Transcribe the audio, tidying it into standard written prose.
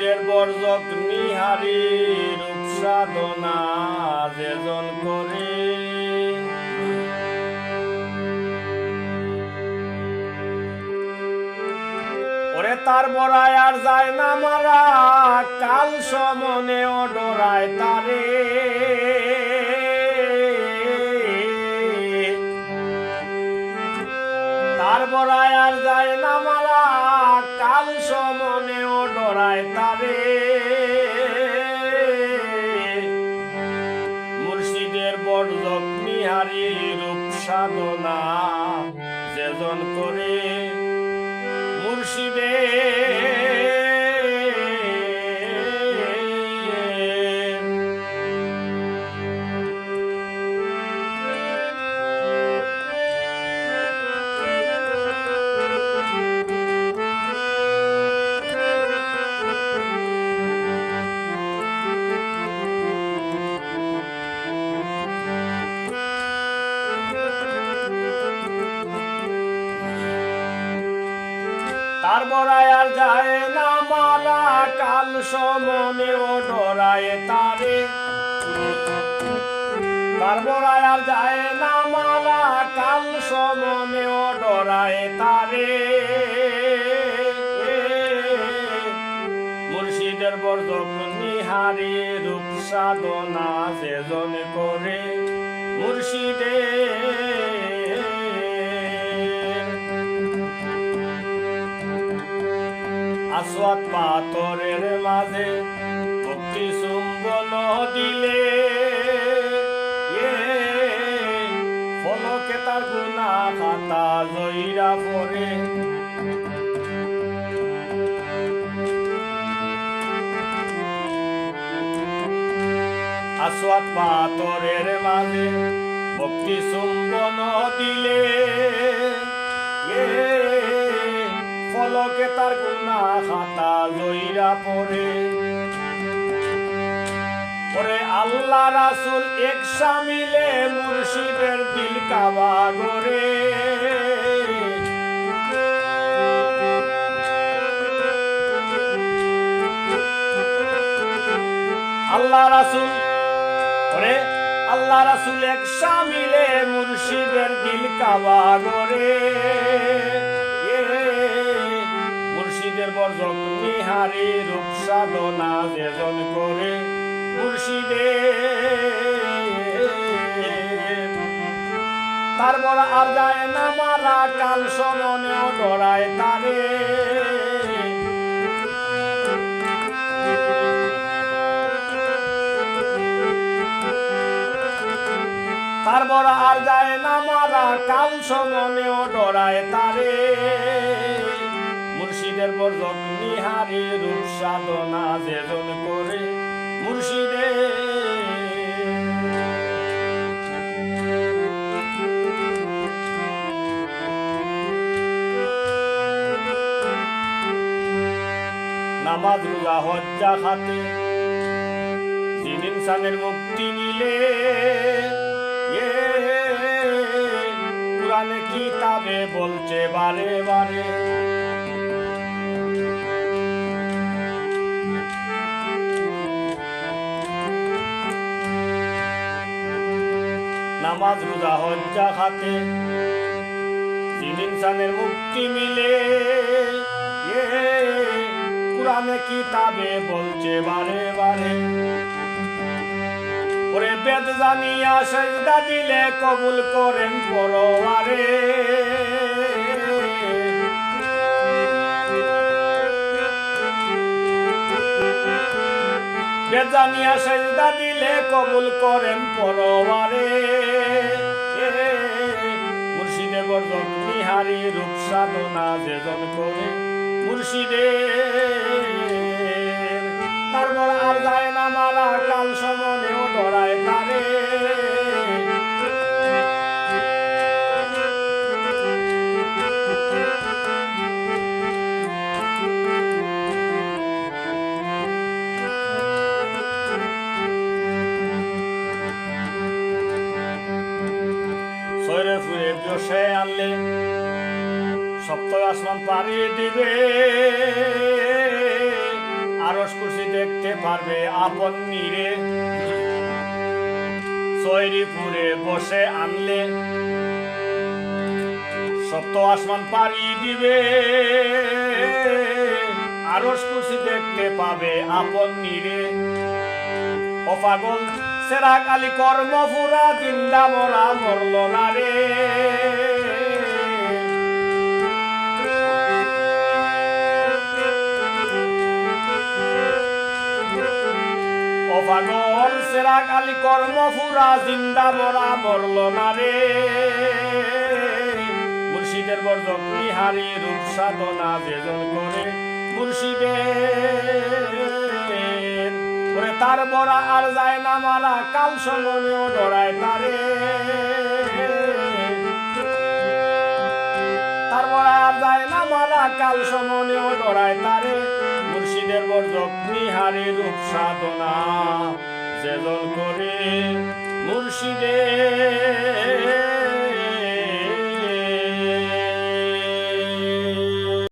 মুর্শিদের বর্জক নিহারি রূপ সাধনা যেজন করে ওরে তার বড়ায় আর যায় না মারা কাল সমনে ও ডরায় তারে তার বড়ায় আর যায় না মারা কাল সমনে ও ডরায় তারে মুর্শিদের বর্জক নিহারি রূপ সাধনা যেজন করে মুর্শিদে তার বড়ায় আর যায় না মালা কাল সমনে ও ডরায় তারে তার বড়ায় আর যায় না মালা কাল সমনে ও ডরায় তারে মুর্শিদের বর্জক নিহারি রূপ সাধনা যেজন করে মুর্শিদের আসওয়াদ পাথরের মাঝে ভক্তি চুম্বন দিলে ফলকে তার গুনাহ খাতা জইরা পড়ে আসওয়াদ পাথরের মাঝে ভক্তি চুম্বন দিলে ফলকে তার গুনাহ খাতা জইরা পড়ে পরে আল্লাহ রাসূল এক শামিলে মুর্শিদের দিল কাবা করে আল্লাহ রাসূল পরে আল্লাহ রাসূল এক শামিলে মুর্শিদের দিল কাবা করে মুর্শিদের বর্জক নিহারি রূপ সাধনা যেজন করে মুর্শিদের তার বড় আর যায় না মারা কাল সমনেও ডরায় তারে তার বড় আর যায় না মারা কাল সমনেও ডরায় তারে মুর্শিদের বর্জক নিহারি রূপ সাধনা যেজন করে মুর্শিদের নামাজ রোজা হজ যাকাতে জিন ইনসানের মুক্তি মিলে কুরআনে কিতাবে বলছে বারে বারে নামাজ রোজা হজ যাকাতে জিন ইনসানের মুক্তি মিলে কুরআনে কিতাবে বলছে বারে বারে ওরে বেদ জানিয়া সেজদা দিলে কবুল করেন পরওয়ারে বেদ জানিয়া সেজদা দিলে কবুল করেন পরওয়ারে মুর্শিদে বর্জক নিহারি রূপ সাধনা যেজন করে মুর্শিদের তার বড় আর যায় না মারা কাল সমনেও ডরায় তারে সরে ফুরে বসে আনলে সপ্ত আসমান পাড়ি দিবে আরশ কুরসি দেখতে পারবে আপন নীরে সৈরিপুরে বসে আনলে সপ্ত আসমান পাড়ি দিবে আরশ কুরসি দেখতে পাবে আপন নীরে ও পাগল সেরাগ আলী কর্মপুরা জিন্দা মরা মরল না রে ও পাগল সেরাগ আলী কর্মপুরা জিন্দা মরা মরল না রে মুর্শিদের বর্জক নিহারি রূপ সাধনা যেজন করে মুর্শিদের ওরে তার বড়া আর যায় না মারা কাল সমনেও ডরায় তারে তার বড়া আর যায় না মারা কাল সমনেও ডরায় তারে মুর্শিদের বর্জক নিহারি রূপ সাধনা যেজন করে মুর্শিদের